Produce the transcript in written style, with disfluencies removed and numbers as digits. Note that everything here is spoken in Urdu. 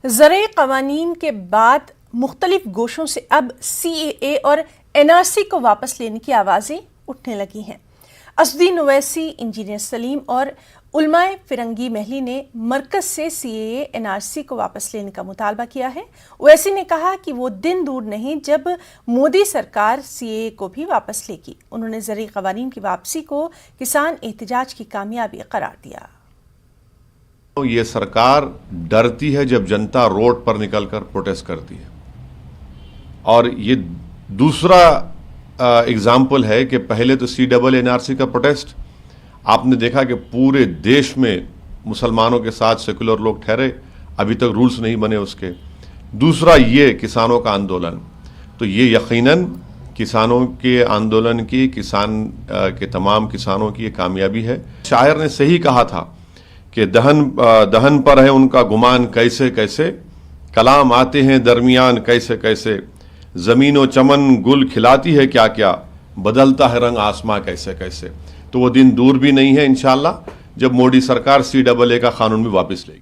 زرعی قوانین کے بعد مختلف گوشوں سے اب سی اے اے اور این آر سی کو واپس لینے کی آوازیں اٹھنے لگی ہیں۔ اسدالدین اویسی، انجینئر سلیم اور علماء فرنگی محلی نے مرکز سے سی اے اے این آر سی کو واپس لینے کا مطالبہ کیا ہے۔ اویسی نے کہا کہ وہ دن دور نہیں جب مودی سرکار سی اے اے کو بھی واپس لے گی۔ انہوں نے زرعی قوانین کی واپسی کو کسان احتجاج کی کامیابی قرار دیا۔ یہ سرکار ڈرتی ہے جب جنتا روڈ پر نکل کر پروٹیسٹ کرتی ہے، اور یہ دوسرا اگزامپل ہے کہ پہلے تو سی ڈبل این آر سی کا پروٹیسٹ آپ نے دیکھا کہ پورے دیش میں مسلمانوں کے ساتھ سیکولر لوگ ٹھہرے، ابھی تک رولز نہیں بنے اس کے۔ دوسرا یہ کسانوں کا آندولن، تو یہ یقیناً کسانوں کے آندولن کی، کسان کے تمام کسانوں کی یہ کامیابی ہے۔ شاعر نے صحیح کہا تھا کہ دہن پر ہے ان کا گمان کیسے کیسے، کلام آتے ہیں درمیان کیسے کیسے، زمین و چمن گل کھلاتی ہے کیا کیا، بدلتا ہے رنگ آسماں کیسے کیسے۔ تو وہ دن دور بھی نہیں ہے انشاءاللہ جب مودی سرکار سی ڈبل اے کا قانون بھی واپس لے گی۔